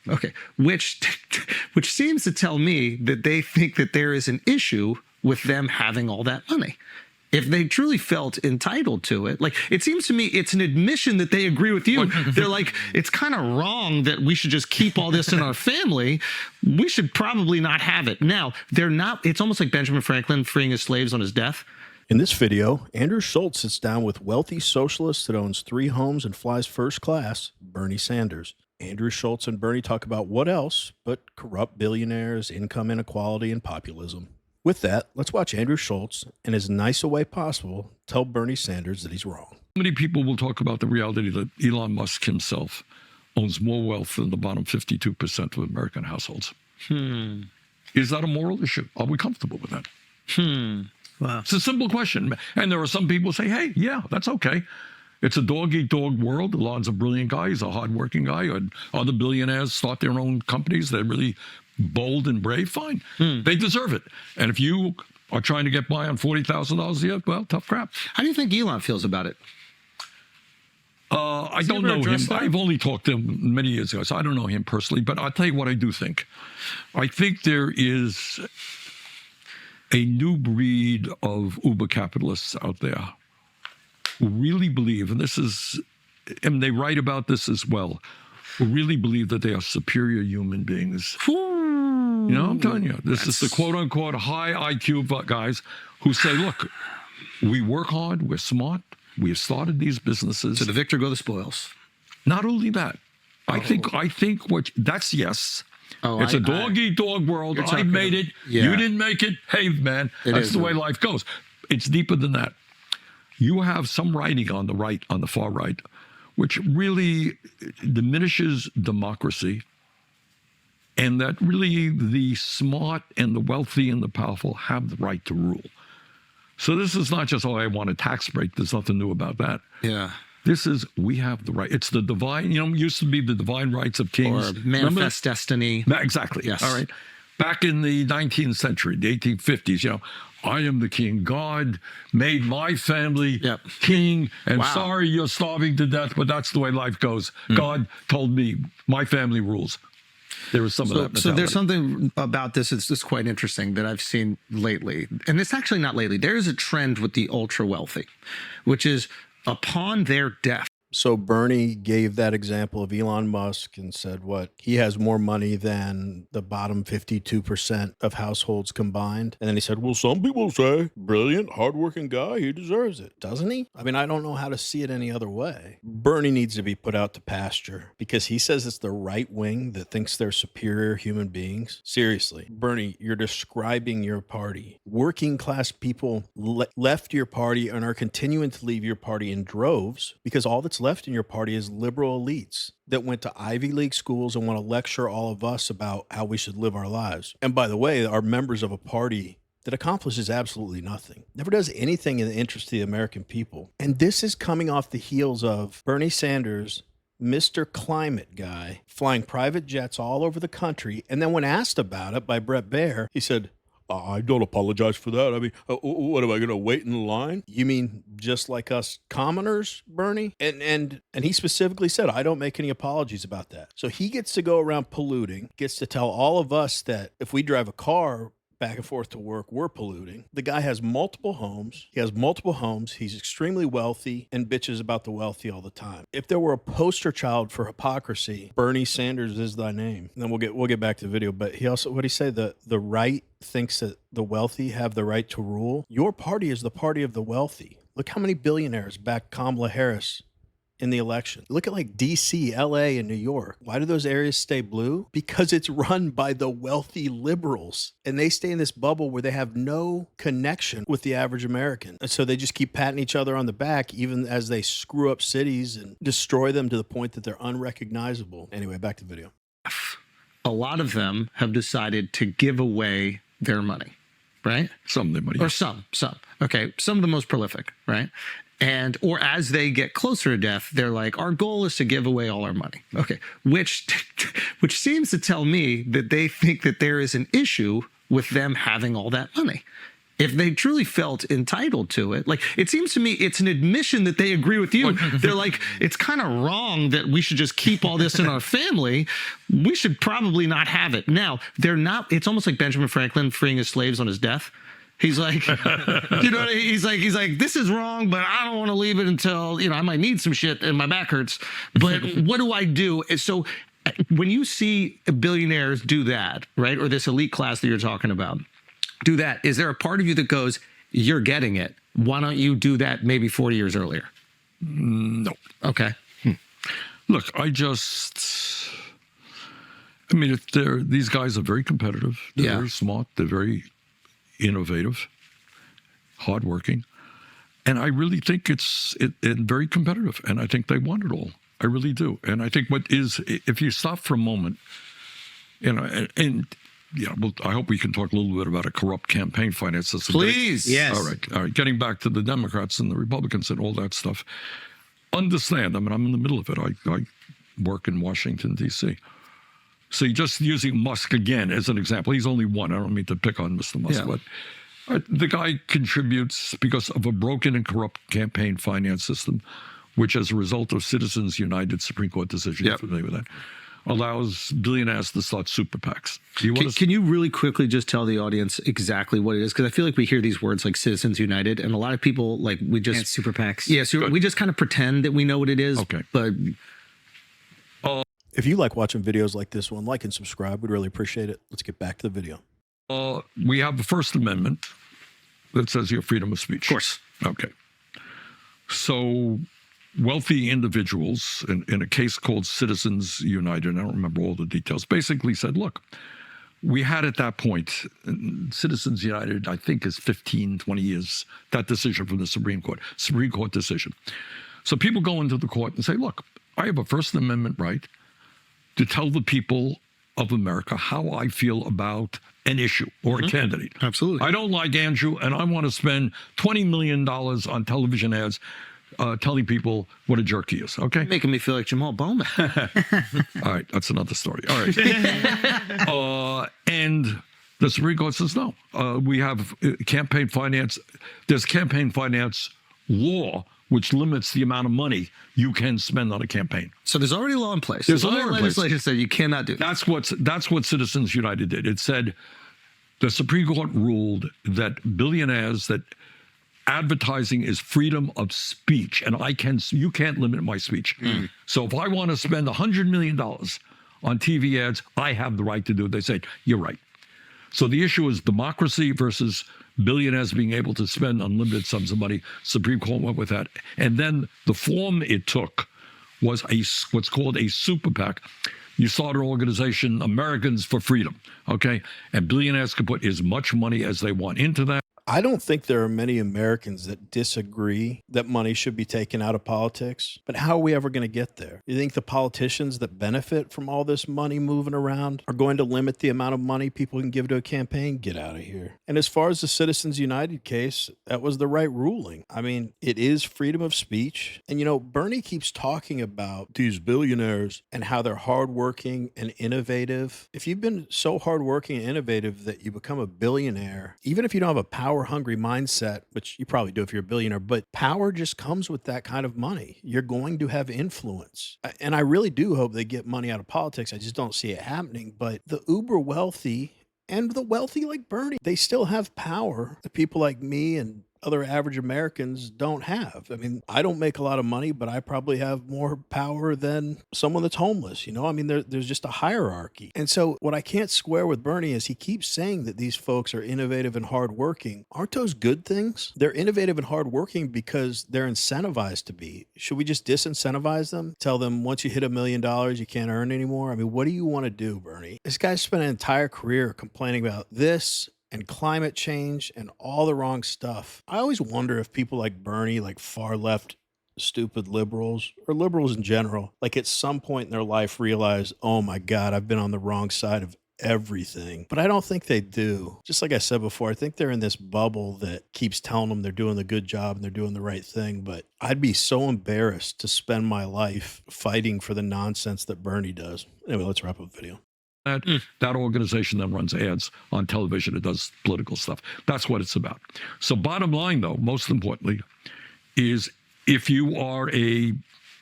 Okay, which seems to tell me that they think that there is an issue with them having all that money. If they truly felt entitled to it, like, it seems to me it's an admission that they agree with you. They're like, it's kind of wrong that we should just keep all this in our family. We should probably not have it. Now, they're not, it's almost like Benjamin Franklin freeing his slaves on his death. In this video, Andrew Schulz sits down with wealthy socialist that owns 3 homes and flies first class, Bernie Sanders. Andrew Schulz and Bernie talk about what else but corrupt billionaires, income inequality, and populism. With that, let's watch Andrew Schulz, in as nice a way possible, tell Bernie Sanders that he's wrong. Many people will talk about the reality that Elon Musk himself owns more wealth than the bottom 52% of American households. Is that a moral issue? Are we comfortable with that? Wow. It's a simple question. And there are some people who say, hey, yeah, that's okay. It's a dog-eat-dog world. Elon's a brilliant guy. He's a hardworking guy. And other billionaires start their own companies. They're really bold and brave. Fine. They deserve it. And if you are trying to get by on $40,000 a year, well, tough crap. How do you think Elon feels about it? I don't know him. I've only talked to him many years ago, so I don't know him personally. But I'll tell you what I do think. I think there is a new breed of uber capitalists out there who really believe, and this is, and they write about this as well, who really believe that they are superior human beings. You know, I'm telling you, this is the quote-unquote high IQ guys who say, look, we work hard, we're smart, we have started these businesses. To the victor go the spoils. Not only that, I think what, that's yes. It's a dog-eat-dog world. I made it. Yeah. You didn't make it. Hey, man, that's the way life goes. It's deeper than that. You have some writing on the right, on the far right, which really diminishes democracy, and that really the smart and the wealthy and the powerful have the right to rule. So this is not just, oh, I want a tax break. There's nothing new about that. Yeah. This is, we have the right. It's the divine, you know, it used to be the divine rights of kings. Or manifest destiny. Exactly. Yes. All right. Back in the 19th century, the 1850s, you know, I am the king. God made my family king, and sorry you're starving to death, but that's the way life goes. God told me my family rules. There was some of that mentality. So there's something about this that's quite interesting that I've seen lately. And it's actually not lately. There is a trend with the ultra wealthy, which is upon their death. So Bernie gave that example of Elon Musk and said what? He has more money than the bottom 52% of households combined. And then he said, well, some people say, brilliant, hardworking guy, he deserves it. Doesn't he? I mean, I don't know how to see it any other way. Bernie needs to be put out to pasture because he says it's the right wing that thinks they're superior human beings. Seriously, Bernie, you're describing your party. Working class people left your party and are continuing to leave your party in droves because all that's left in your party is liberal elites that went to Ivy League schools and want to lecture all of us about how we should live our lives. And by the way, are members of a party that accomplishes absolutely nothing, never does anything in the interest of the American people. And this is coming off the heels of Bernie Sanders, Mr. Climate guy, flying private jets all over the country. And then when asked about it by Bret Baier, he said, I don't apologize for that. I mean, what am I going to wait in line? You mean just like us commoners, Bernie? And he specifically said, I don't make any apologies about that. So he gets to go around polluting, gets to tell all of us that if we drive a car back and forth to work, we're polluting. The guy has multiple homes. He has multiple homes. He's extremely wealthy and bitches about the wealthy all the time. If there were a poster child for hypocrisy, Bernie Sanders is thy name. And then we'll get back to the video. But he also, what did he say? The right thinks that the wealthy have the right to rule. Your party is the party of the wealthy. Look how many billionaires backed Kamala Harris in the election. Look at like DC, LA, and New York. Why do those areas stay blue? Because it's run by the wealthy liberals. And they stay in this bubble where they have no connection with the average American. And so they just keep patting each other on the back, even as they screw up cities and destroy them to the point that they're unrecognizable. Anyway, back to the video. A lot of them have decided to give away their money, right? Some of their money. Or some. Okay, some of the most prolific, right? And, or as they get closer to death, they're like, our goal is to give away all our money. Okay, which seems to tell me that they think that there is an issue with them having all that money. if they truly felt entitled to it, like it seems to me it's an admission that they agree with you. They're like, it's kind of wrong that we should just keep all this in our family. We should probably not have it. Now, they're not, it's almost like Benjamin Franklin freeing his slaves on his death. He's like, you know, what I mean? He's like, this is wrong, but I don't want to leave it until, you know, I might need some shit and my back hurts. But what do I do? So when you see billionaires do that, right, or this elite class that you're talking about, do that, is there a part of you that goes, you're getting it? Why don't you do that maybe 40 years earlier? No. Okay. Look, I mean, these guys are very competitive. They're very smart. They're very innovative, hardworking. And I really think it's very competitive. And I think they want it all. I really do. And I think if you stop for a moment, you know, and yeah, well, I hope we can talk a little bit about a corrupt campaign finance system. Please. Yes. All right. Getting back to the Democrats and the Republicans and all that stuff. Understand, I mean, I'm in the middle of it. I work in Washington, D.C. So you're just using Musk again as an example. He's only one. I don't mean to pick on Mr. Musk, but the guy contributes because of a broken and corrupt campaign finance system, which as a result of Citizens United Supreme Court decision, you're familiar with that, allows billionaires to start super PACs. Can you really quickly just tell the audience exactly what it is? Because I feel like we hear these words like Citizens United, and a lot of people, like, we just... And super PACs. Yeah, so we just kind of pretend that we know what it is. Okay. But... If you like watching videos like this one, like and subscribe. We'd really appreciate it. Let's get back to the video. We have the First Amendment that says you have freedom of speech. Of course. Okay. So wealthy individuals, in a case called Citizens United, I don't remember all the details, basically said, look, we had at that point, Citizens United, I think is 15, 20 years, that decision from the Supreme Court decision. So people go into the court and say, look, I have a First Amendment right to tell the people of America how I feel about an issue or a candidate. Absolutely. I don't like Andrew, and I want to spend $20 million on television ads telling people what a jerk he is, okay? Making me feel like Jamal Bowman. All right, that's another story. All right. And the Supreme Court says, no, we have campaign finance. There's campaign finance law which limits the amount of money you can spend on a campaign. So there's already law in place. There's a law in place. Legislation said you cannot do that. That's what Citizens United did. It said the Supreme Court ruled that billionaires, that advertising is freedom of speech, and you can't limit my speech. So if I want to spend $100 million on TV ads, I have the right to do it. They said, you're right. So the issue is democracy versus billionaires being able to spend unlimited sums of money. Supreme Court went with that. And then the form it took was what's called a super PAC. You start an organization, Americans for Freedom, okay? And billionaires can put as much money as they want into that. I don't think there are many Americans that disagree that money should be taken out of politics, but how are we ever going to get there? You think the politicians that benefit from all this money moving around are going to limit the amount of money people can give to a campaign? Get out of here. And as far as the Citizens United case, that was the right ruling. I mean, it is freedom of speech. And, you know, Bernie keeps talking about these billionaires and how they're hardworking and innovative. If you've been so hardworking and innovative that you become a billionaire, even if you don't have a power-hungry mindset, which you probably do if you're a billionaire, but power just comes with that kind of money. You're going to have influence. And I really do hope they get money out of politics. I just don't see it happening. But the uber wealthy and the wealthy like Bernie, they still have power that people like me and other average Americans don't have. I mean, I don't make a lot of money, but I probably have more power than someone that's homeless. You know, I mean, there's just a hierarchy. And so what I can't square with Bernie is he keeps saying that these folks are innovative and hardworking. Aren't those good things? They're innovative and hardworking because they're incentivized to be. Should we just disincentivize them? Tell them once you hit $1 million, you can't earn anymore? I mean, what do you want to do, Bernie? This guy spent an entire career complaining about this and climate change and all the wrong stuff. I always wonder if people like Bernie, like far left, stupid liberals, or liberals in general, like at some point in their life realize, oh my God, I've been on the wrong side of everything. But I don't think they do. Just like I said before, I think they're in this bubble that keeps telling them they're doing the good job and they're doing the right thing. But I'd be so embarrassed to spend my life fighting for the nonsense that Bernie does. Anyway, let's wrap up the video. That organization then runs ads on television. It does political stuff. That's what it's about. So bottom line, though, most importantly, is if you are a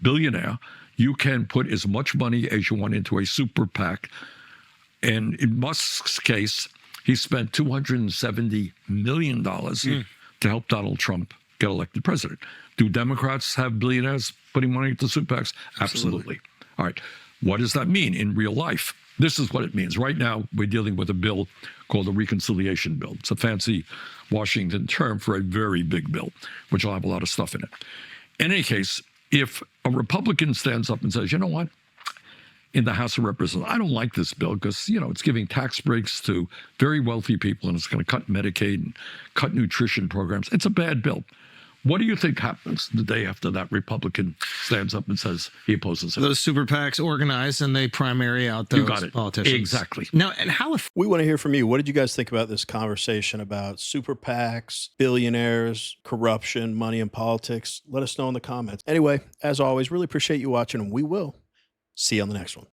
billionaire, you can put as much money as you want into a super PAC. And in Musk's case, he spent $270 million to help Donald Trump get elected president. Do Democrats have billionaires putting money into super PACs? Absolutely. All right. What does that mean in real life? This is what it means. Right now, we're dealing with a bill called the Reconciliation Bill. It's a fancy Washington term for a very big bill, which will have a lot of stuff in it. In any case, if a Republican stands up and says, you know what, in the House of Representatives, I don't like this bill because, you know, it's giving tax breaks to very wealthy people and it's going to cut Medicaid and cut nutrition programs. It's a bad bill. What do you think happens the day after that Republican stands up and says he opposes it? Those super PACs organize and they primary out those You got it. politicians. Exactly. Now, and how if We want to hear from you. What did you guys think about this conversation about super PACs, billionaires, corruption, money in politics? Let us know in the comments. Anyway, as always, really appreciate you watching, and we will see you on the next one.